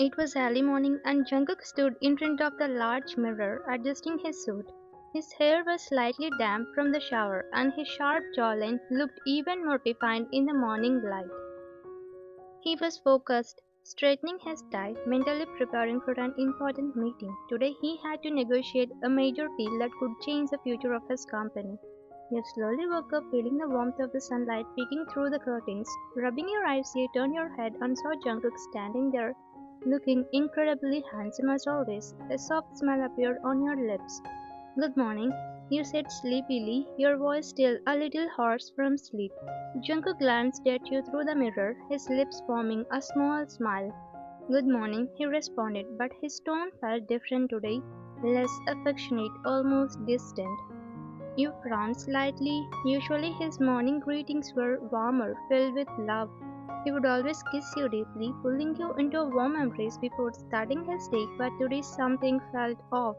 It was early morning and Jungkook stood in front of the large mirror adjusting his suit. His hair was slightly damp from the shower and his sharp jawline looked even more defined in the morning light. He was focused, straightening his tie, mentally preparing for an important meeting. Today he had to negotiate a major deal that could change the future of his company. You slowly woke up feeling the warmth of the sunlight peeking through the curtains. Rubbing your eyes, you turned your head and saw Jungkook standing there, looking incredibly handsome as always. A soft smile appeared on your lips. "Good morning," you said sleepily, your voice still a little hoarse from sleep. Jungkook glanced at you through the mirror, his lips forming a small smile. "Good morning," he responded, but his tone felt different today, less affectionate, almost distant. You frowned slightly. Usually his morning greetings were warmer, filled with love. He would always kiss you deeply, pulling you into a warm embrace before starting his day, but today something felt off.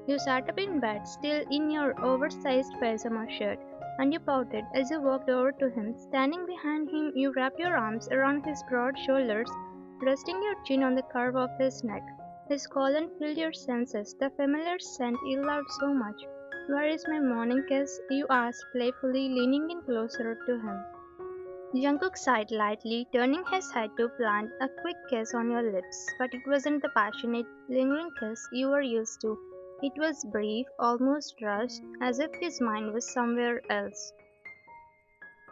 You sat up in bed, still in your oversized pajama shirt, and you pouted as you walked over to him. Standing behind him, you wrapped your arms around his broad shoulders, resting your chin on the curve of his neck. His colon filled your senses, the familiar scent you loved so much. "Where is my morning kiss?" you asked playfully, leaning in closer to him. Jungkook sighed lightly, turning his head to plant a quick kiss on your lips, but it wasn't the passionate, lingering kiss you were used to. It was brief, almost rushed, as if his mind was somewhere else.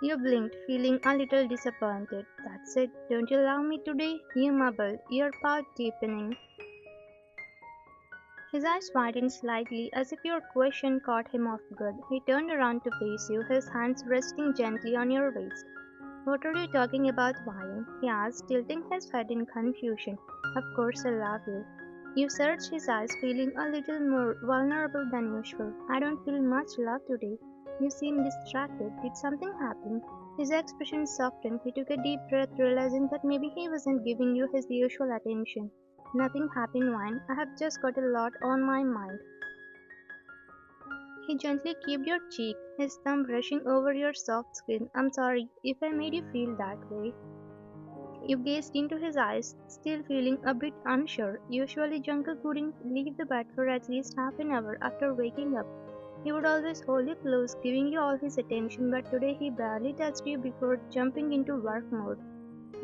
You blinked, feeling a little disappointed. "That's it. Don't you love me today?" you mumbled, your pout deepening. His eyes widened slightly, as if your question caught him off guard. He turned around to face you, his hands resting gently on your waist. "What are you talking about, Ryan?" he asked, tilting his head in confusion. "Of course I love you." You searched his eyes, feeling a little more vulnerable than usual. "I don't feel much love today." You seemed distracted. Did something happen? His expression softened. He took a deep breath, realizing that maybe he wasn't giving you his usual attention. "Nothing happened, Ryan. I have just got a lot on my mind." He gently kissed your cheek, his thumb brushing over your soft skin. "I'm sorry if I made you feel that way." You gazed into his eyes, still feeling a bit unsure. Usually Jungkook wouldn't leave the bed for at least half an hour after waking up. He would always hold you close, giving you all his attention, but today he barely touched you before jumping into work mode.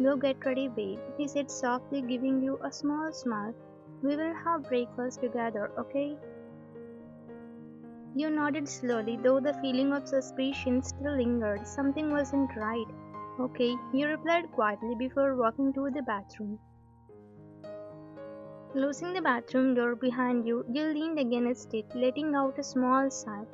"Go get ready, babe," he said softly, giving you a small smile. "We will have breakfast together, okay?" You nodded slowly, though the feeling of suspicion still lingered. Something wasn't right. "Okay," you replied quietly before walking to the bathroom. Closing the bathroom door behind you, you leaned against it, letting out a small sigh.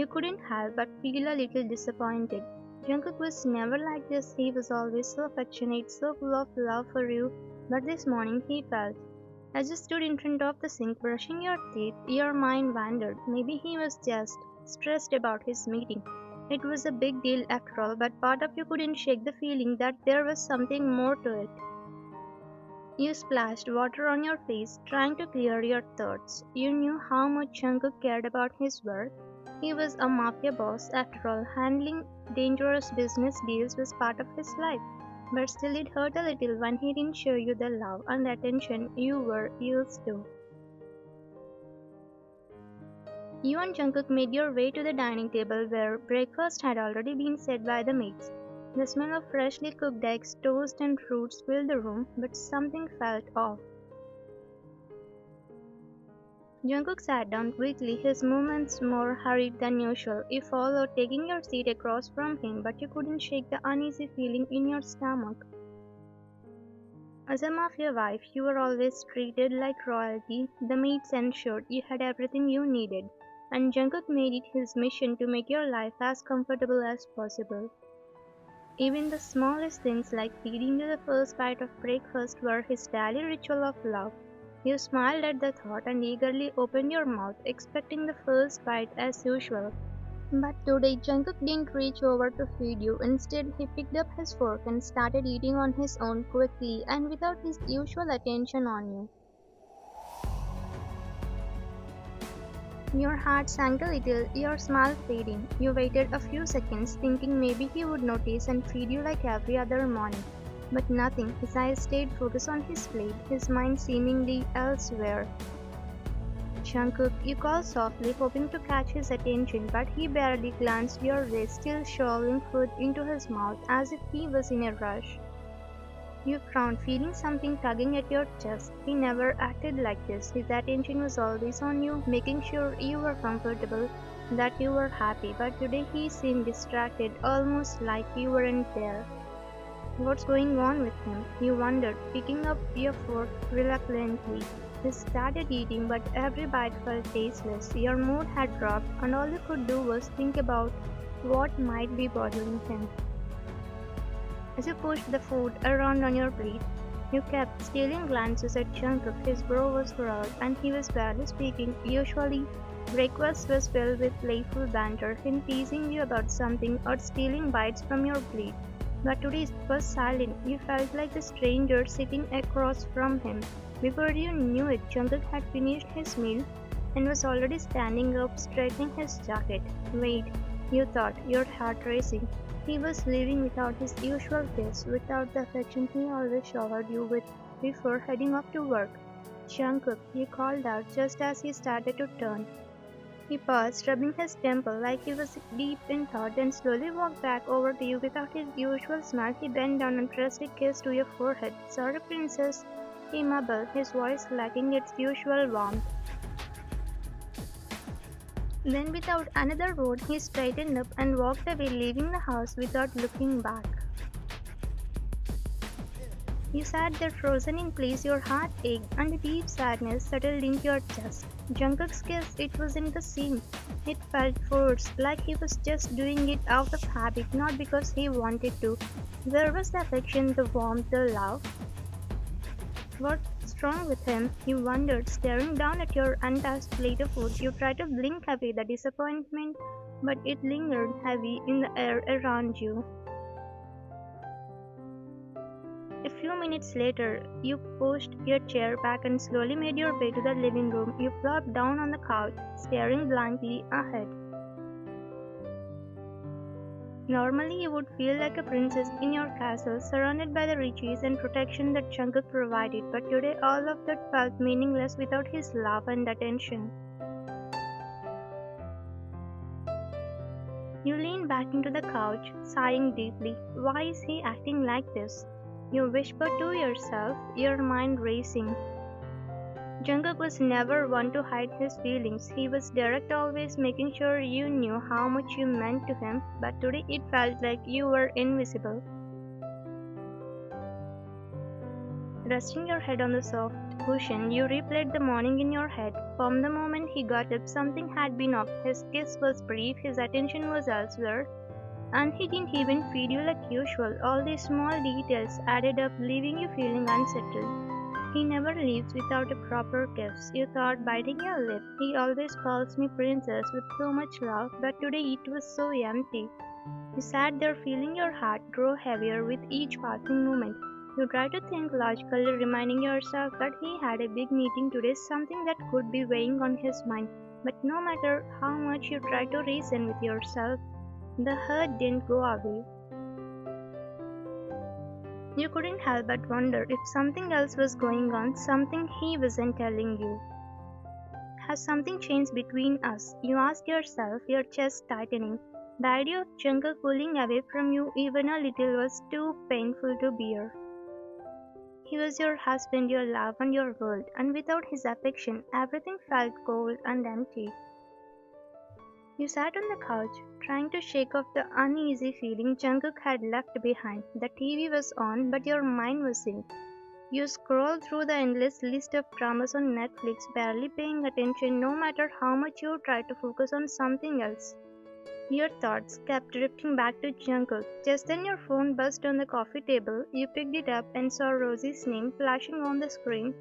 You couldn't help but feel a little disappointed. Jungkook was never like this. He was always so affectionate, so full of love for you, but this morning he felt. As you stood in front of the sink brushing your teeth, your mind wandered. Maybe he was just stressed about his meeting. It was a big deal after all, but part of you couldn't shake the feeling that there was something more to it. You splashed water on your face, trying to clear your thoughts. You knew how much Jungkook cared about his work. He was a Mafia boss after all. Handling dangerous business deals was part of his life. But still it hurt a little when he didn't show you the love and attention you were used to. You and Jungkook made your way to the dining table where breakfast had already been set by the maids. The smell of freshly cooked eggs, toast and fruits filled the room, but something felt off. Jungkook sat down quickly, his movements more hurried than usual. You followed, taking your seat across from him, but you couldn't shake the uneasy feeling in your stomach. As a Mafia wife, you were always treated like royalty. The maids ensured you had everything you needed, and Jungkook made it his mission to make your life as comfortable as possible. Even the smallest things like feeding you the first bite of breakfast were his daily ritual of love. You smiled at the thought and eagerly opened your mouth, expecting the first bite as usual. But today Jungkook didn't reach over to feed you. Instead, he picked up his fork and started eating on his own quickly and without his usual attention on you. Your heart sank a little, your smile fading. You waited a few seconds, thinking maybe he would notice and feed you like every other morning. But nothing. His eyes stayed focused on his plate, his mind seemingly elsewhere. Jungkook, you called softly, hoping to catch his attention, but he barely glanced your way, still shoveling food into his mouth as if he was in a rush. You frowned, feeling something tugging at your chest. He never acted like this. His attention was always on you, making sure you were comfortable, that you were happy, but today he seemed distracted, almost like you weren't there. What's going on with him? You wondered, picking up your fork reluctantly. You started eating, but every bite felt tasteless. Your mood had dropped, and all you could do was think about what might be bothering him. As you pushed the food around on your plate, you kept stealing glances at Jungkook. His brow was furrowed, and he was barely speaking. Usually, breakfast was filled with playful banter, him teasing you about something or stealing bites from your plate. But today it was silent. You felt like the stranger sitting across from him. Before you knew it, Jungkook had finished his meal and was already standing up, straightening his jacket. Wait, you thought, your heart racing. He was leaving without his usual kiss, without the affection he always showered you with before heading off to work. Jungkook, he called out just as he started to turn. He paused, rubbing his temple like he was deep in thought, then slowly walked back over to you without his usual smile. He bent down and pressed a kiss to your forehead. Sorry, princess, he mumbled, his voice lacking its usual warmth. Then, without another word, he straightened up and walked away, leaving the house without looking back. You sat there frozen in place, your heart ached, and a deep sadness settled into your chest. Jungkook's kiss, it wasn't the same. It felt forced, like he was just doing it out of habit, not because he wanted to. Where was the affection, the warmth, the love? What's wrong with him? You wondered, staring down at your untouched plate of food. You tried to blink away the disappointment, but it lingered heavy in the air around you. A few minutes later, you pushed your chair back and slowly made your way to the living room. You plopped down on the couch, staring blankly ahead. Normally, you would feel like a princess in your castle, surrounded by the riches and protection that Jungkook provided, but today all of that felt meaningless without his love and attention. You leaned back into the couch, sighing deeply. Why is he acting like this? You whispered to yourself, your mind racing. Jungkook was never one to hide his feelings. He was direct, always making sure you knew how much you meant to him, but today it felt like you were invisible. Resting your head on the soft cushion, you replayed the morning in your head. From the moment he got up, something had been off. His kiss was brief, his attention was elsewhere, and he didn't even feed you like usual. All these small details added up, leaving you feeling unsettled. He never leaves without a proper kiss. You thought, biting your lip. He always calls me princess with so much love, but today it was so empty. You sat there feeling your heart grow heavier with each passing moment. You tried to think logically, reminding yourself that he had a big meeting today, something that could be weighing on his mind. But no matter how much you tried to reason with yourself, the hurt didn't go away. You couldn't help but wonder if something else was going on, something he wasn't telling you. Has something changed between us? You asked yourself, your chest tightening. The idea of Jungkook pulling away from you even a little was too painful to bear. He was your husband, your love, and your world, and without his affection, everything felt cold and empty. You sat on the couch, trying to shake off the uneasy feeling Jungkook had left behind. The TV was on, but your mind was in. You scrolled through the endless list of dramas on Netflix, barely paying attention no matter how much you tried to focus on something else. Your thoughts kept drifting back to Jungkook. Just then your phone buzzed on the coffee table. You picked it up and saw Rosie's name flashing on the screen.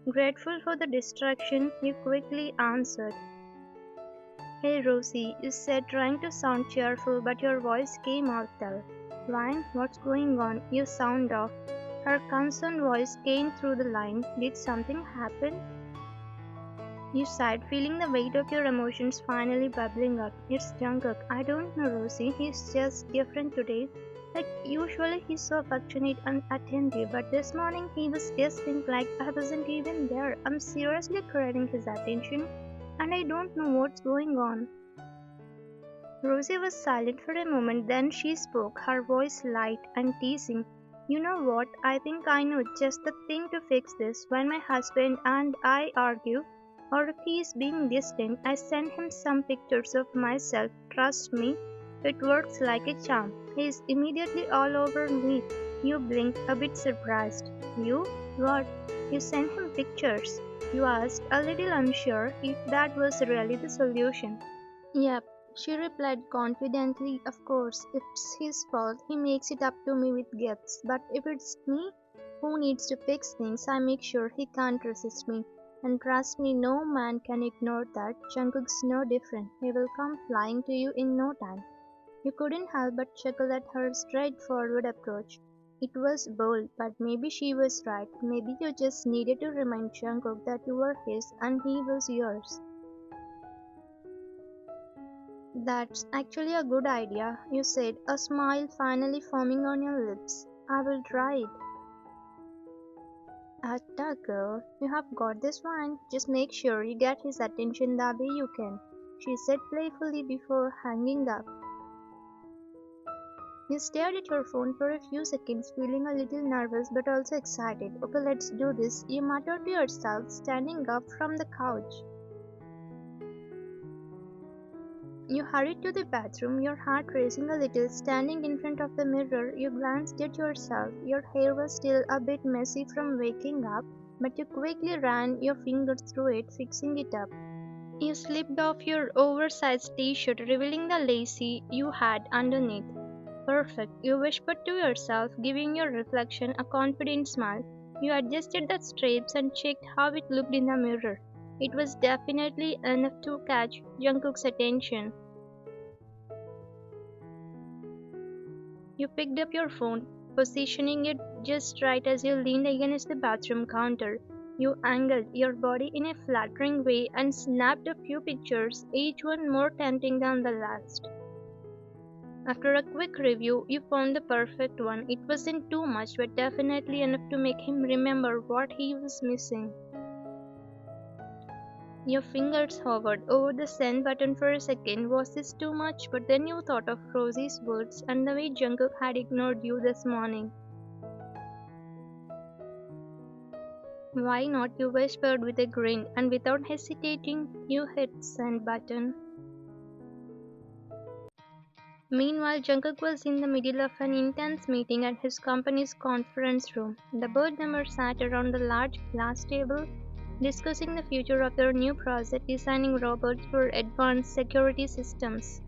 Grateful for the distraction, you quickly answered. Hey Rosie, you said, trying to sound cheerful, but your voice came out dull. Ryan, what's going on? You sound off. Her concerned voice came through the line. Did something happen? You sighed, feeling the weight of your emotions finally bubbling up. It's Jungkook. I don't know, Rosie. He's just different today. Like, usually he's so affectionate and attentive, but this morning he was guessing like I wasn't even there. I'm seriously craving his attention, and I don't know what's going on. Rosie was silent for a moment, then she spoke, her voice light and teasing. You know what? I think I know just the thing to fix this. When my husband and I argue, or if he is being distant, I send him some pictures of myself. Trust me, it works like a charm. He is immediately all over me. You blinked, a bit surprised. You? What? You sent him pictures? You asked, a little unsure if that was really the solution. Yep, she replied confidently. Of course, if it's his fault, he makes it up to me with gifts. But if it's me who needs to fix things, I make sure he can't resist me. And trust me, no man can ignore that. Jungkook's no different. He will come flying to you in no time. You couldn't help but chuckle at her straightforward approach. It was bold, but maybe she was right. Maybe you just needed to remind Jungkook that you were his and he was yours. That's actually a good idea, you said, a smile finally forming on your lips. I will try it. Atta girl, you have got this one. Just make sure you get his attention the way you can, she said playfully before hanging up. You stared at your phone for a few seconds, feeling a little nervous but also excited. Okay, let's do this, you muttered to yourself, standing up from the couch. You hurried to the bathroom, your heart racing a little. Standing in front of the mirror, you glanced at yourself. Your hair was still a bit messy from waking up, but you quickly ran your fingers through it, fixing it up. You slipped off your oversized t-shirt, revealing the lacy you had underneath. Perfect, you whispered to yourself, giving your reflection a confident smile. You adjusted the straps and checked how it looked in the mirror. It was definitely enough to catch Jungkook's attention. You picked up your phone, positioning it just right as you leaned against the bathroom counter. You angled your body in a flattering way and snapped a few pictures, each one more tempting than the last. After a quick review, you found the perfect one. It wasn't too much, but definitely enough to make him remember what he was missing. Your fingers hovered over the send button for a second. Was this too much? But then you thought of Rosie's words and the way Jungkook had ignored you this morning. Why not? You whispered with a grin, and without hesitating, you hit send button. Meanwhile, Jungkook was in the middle of an intense meeting at his company's conference room. The board members sat around the large glass table, discussing the future of their new project designing robots for advanced security systems.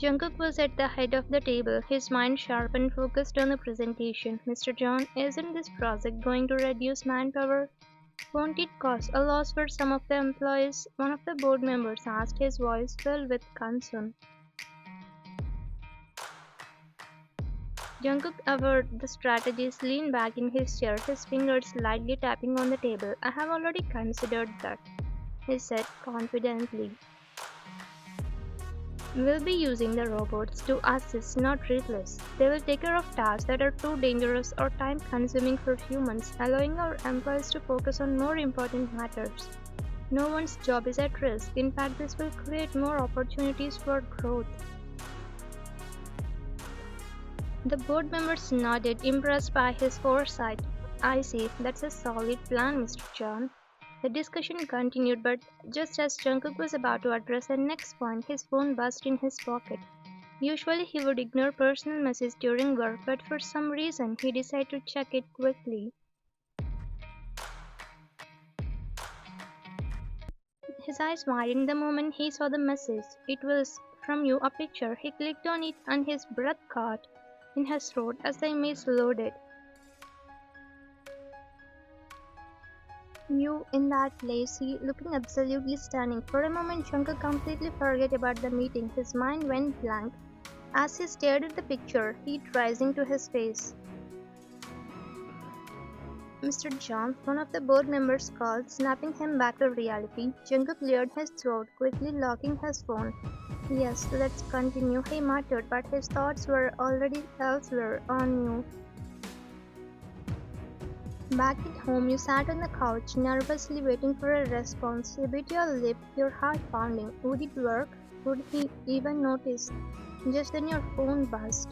Jungkook was at the head of the table, his mind sharp and focused on the presentation. Mr. John, isn't this project going to reduce manpower? Won't it cause a loss for some of the employees? One of the board members asked, his voice filled with concern. Jungkook averted the strategist leaned back in his chair, his fingers lightly tapping on the table. I have already considered that, he said confidently. We'll be using the robots to assist, not replace. They will take care of tasks that are too dangerous or time-consuming for humans, allowing our employees to focus on more important matters. No one's job is at risk. In fact, this will create more opportunities for growth. The board members nodded, impressed by his foresight. I see, that's a solid plan, Mr. John. The discussion continued, but just as Jungkook was about to address the next point, his phone buzzed in his pocket. Usually he would ignore personal messages during work, but for some reason he decided to check it quickly. His eyes widened the moment he saw the message. It was from you, a picture. He clicked on it and his breath caught in his throat as the image loaded. You in that lacy, looking absolutely stunning. For a moment, Jungkook completely forgot about the meeting. His mind went blank as he stared at the picture, heat rising to his face. Mr. Jones, one of the board members called, snapping him back to reality. Jungkook cleared his throat, quickly locking his phone. Yes, let's continue, he muttered, but his thoughts were already elsewhere on you. Back at home, you sat on the couch, nervously waiting for a response. You bit your lip, your heart pounding. Would it work? Would he even notice? Just then your phone buzzed.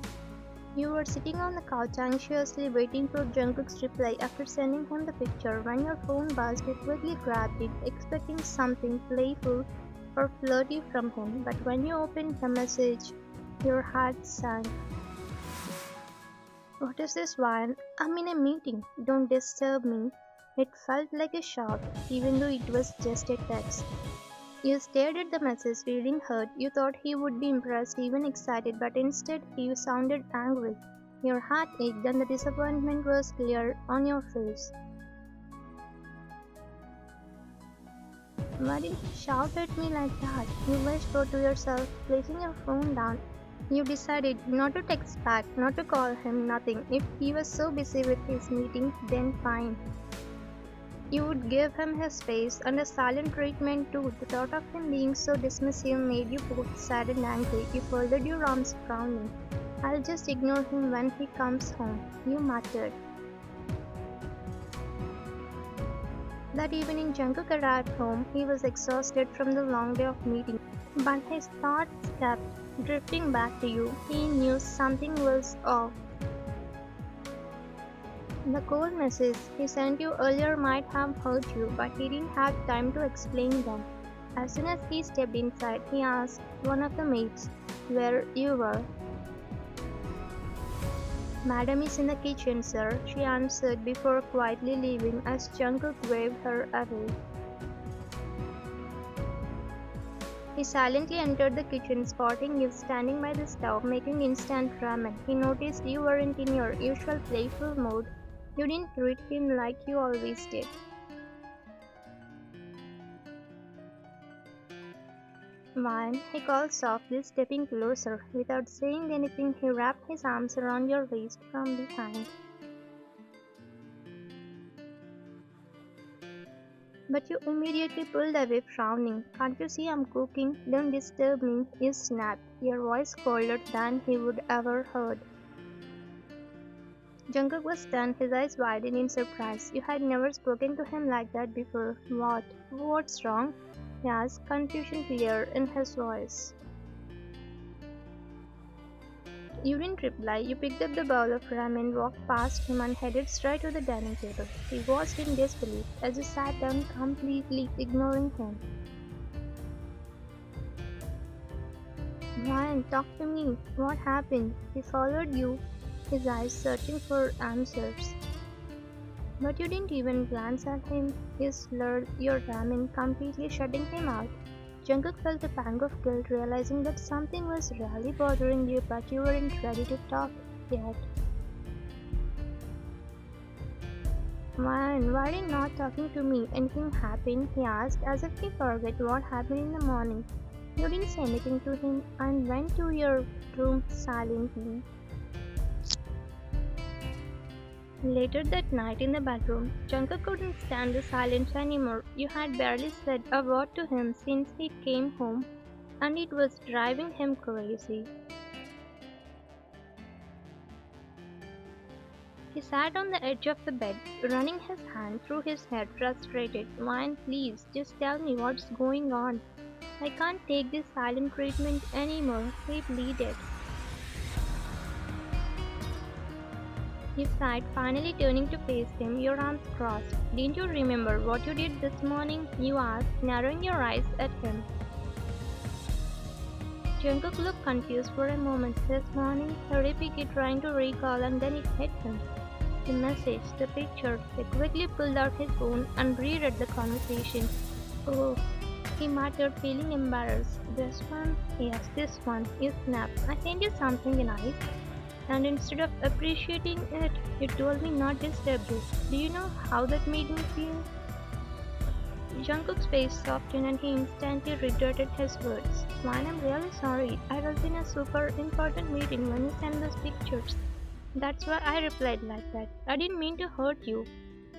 You were sitting on the couch anxiously waiting for Jungkook's reply after sending him the picture. When your phone buzzed, you quickly grabbed it, expecting something playful or flirty from him. But when you opened the message, your heart sank. What is this, Ryan? I'm in a meeting. Don't disturb me. It felt like a shock, even though it was just a text. You stared at the message, feeling hurt. You thought he would be impressed, even excited, but instead he sounded angry. Your heart ached and the disappointment was clear on your face. Why did he shout at me like that? You whispered to yourself, placing your phone down. You decided not to text back, not to call him, nothing. If he was so busy with his meeting, then fine. You would give him his space and a silent treatment too. The thought of him being so dismissive made you both sad and angry. You folded your arms, frowning. I'll just ignore him when he comes home, you muttered. That evening, Jungkook arrived home. He was exhausted from the long day of meeting, but his thoughts kept drifting back to you. He knew something was off. The cold message he sent you earlier might have hurt you, but he didn't have time to explain them. As soon as he stepped inside, he asked one of the maids where you were. Madam is in the kitchen, sir, she answered before quietly leaving as Jungkook waved her away. He silently entered the kitchen, spotting you standing by the stove making instant ramen. He noticed you weren't in your usual playful mood. You didn't greet him like you always did. Wine, he called softly, stepping closer. Without saying anything, he wrapped his arms around your waist from behind. But you immediately pulled away, frowning. Can't you see I'm cooking? Don't disturb me, you snapped, your voice colder than he would ever heard. Jungkook was stunned, his eyes widened in surprise. You had never spoken to him like that before. What? What's wrong? He asked, confusion clear in his voice. You didn't reply. You picked up the bowl of ramen, walked past him and headed straight to the dining table. He watched in disbelief as you sat down, completely ignoring him. Ryan, talk to me. What happened? He followed you, his eyes searching for answers. But you didn't even glance at him. You slurred your ramen, completely shutting him out. Jungkook felt a pang of guilt, realizing that something was really bothering you, but you weren't ready to talk yet. Man, why are you not talking to me? Anything happened? He asked, as if he forgot what happened in the morning. You didn't say anything to him and went to your room silently. Later that night in the bedroom, Jungkook couldn't stand the silence anymore. You had barely said a word to him since he came home, and it was driving him crazy. He sat on the edge of the bed, running his hand through his hair, frustrated. Wine, please, just tell me what's going on. I can't take this silent treatment anymore, he pleaded. You sighed, finally turning to face him, your arms crossed. Didn't you remember what you did this morning? You asked, narrowing your eyes at him. Jungkook looked confused for a moment. This morning, he repeated, trying to recall, and then it hit him. The message, the picture. He quickly pulled out his phone and reread the conversation. Oh, he muttered, feeling embarrassed. This one? Yes, this one. You snapped. I sent you something nice. And instead of appreciating it, you told me not to disturb you. Do you know how that made me feel? Jungkook's face softened and he instantly regretted his words. Man, I'm really sorry. I was in a super important meeting when you sent those pictures. That's why I replied like that. I didn't mean to hurt you.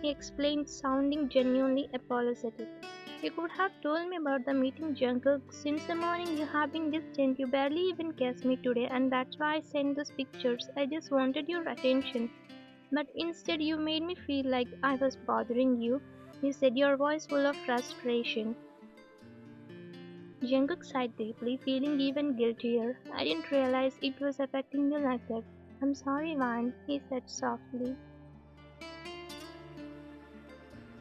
he explained, sounding genuinely apologetic. You could have told me about the meeting, Jungkook. Since the morning you have been distant, you barely even kissed me today, and that's why I sent those pictures. I just wanted your attention. But instead, you made me feel like I was bothering you, he said, your voice full of frustration. Jungkook sighed deeply, feeling even guiltier. I didn't realize it was affecting you like that. I'm sorry, Vine, he said softly.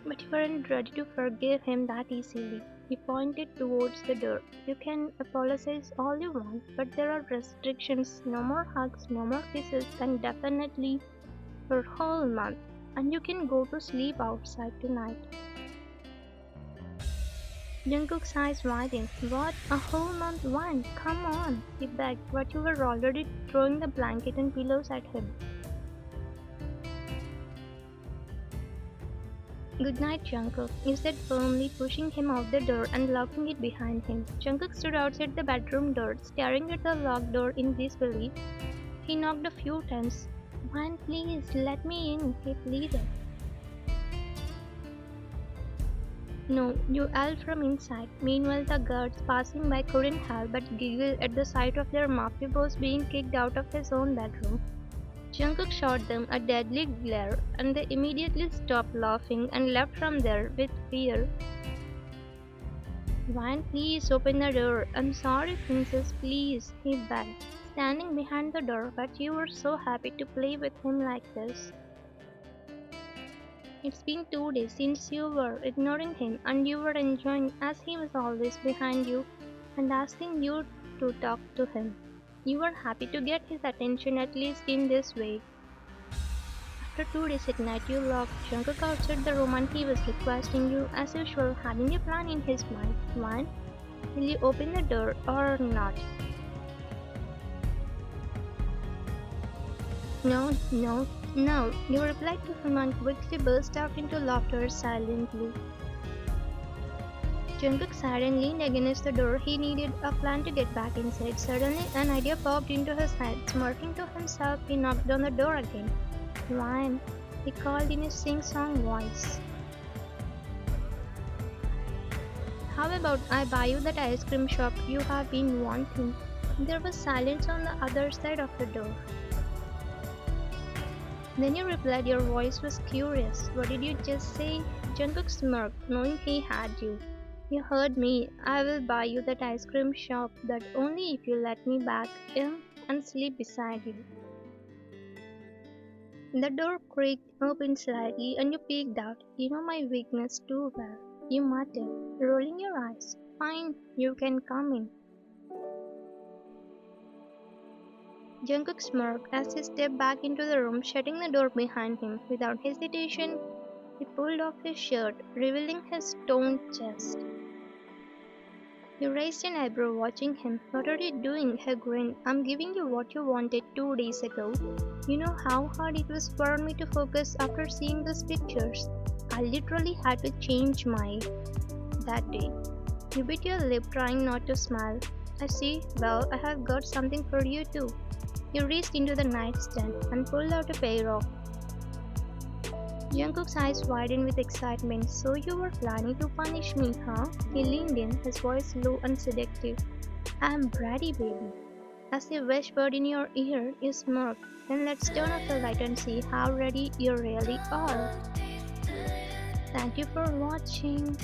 But you weren't ready to forgive him that easily. He pointed towards the door. You can apologize all you want, but there are restrictions. No more hugs, no more kisses, and definitely for a whole month. And you can go to sleep outside tonight. Jungkook's eyes widened. What? A whole month? One? Come on, he begged, but you were already throwing the blanket and pillows at him. Good night, Jungkook, he said firmly, pushing him out the door and locking it behind him. Jungkook stood outside the bedroom door, staring at the locked door in disbelief. He knocked a few times. "Man, please, let me in," he pleaded. "No," you yelled from inside. Meanwhile, the guards passing by couldn't help but giggle at the sight of their Mafia boss being kicked out of his own bedroom. Jungkook shot them a deadly glare, and they immediately stopped laughing and left from there with fear. "Vine, please open the door. I'm sorry, princess, please," he begged, standing behind the door, but you were so happy to play with him like this. It's been 2 days since you were ignoring him, and you were enjoying as he was always behind you and asking you to talk to him. You were happy to get his attention at least in this way. After 2 days at night, you locked Jungkook outside the room and he was requesting you, as usual, having a plan in his mind. One, will you open the door or not? No, no, no, you replied to him and quickly burst out into laughter silently. Jungkook sighed and leaned against the door. He needed a plan to get back inside. Suddenly, an idea popped into his head. Smirking to himself, he knocked on the door again. "Ryan," he called in his sing-song voice. "How about I buy you that ice cream shop you have been wanting?" There was silence on the other side of the door. Then you replied, your voice was curious. "What did you just say?" Jungkook smirked, knowing he had you. "You heard me. I will buy you that ice cream shop, but only if you let me back in and sleep beside you." The door creaked open slightly and you peeked out. "You know my weakness too well," you muttered, rolling your eyes. "Fine, you can come in." Jungkook smirked as he stepped back into the room, shutting the door behind him. Without hesitation, he pulled off his shirt, revealing his toned chest. You raised an eyebrow watching him. "What are you doing?" He grinned. "I'm giving you what you wanted 2 days ago. You know how hard it was for me to focus after seeing those pictures? I literally had to change my that day." You bit your lip, trying not to smile. "I see. Well, I have got something for you too." You reached into the nightstand and pulled out a pair of. Jungkook's eyes widened with excitement. "So you were planning to punish me, huh?" He leaned in, his voice low and seductive. "I'm ready, baby." As he whispered in your ear, you smirked. "Then let's turn off the light and see how ready you really are." Thank you for watching.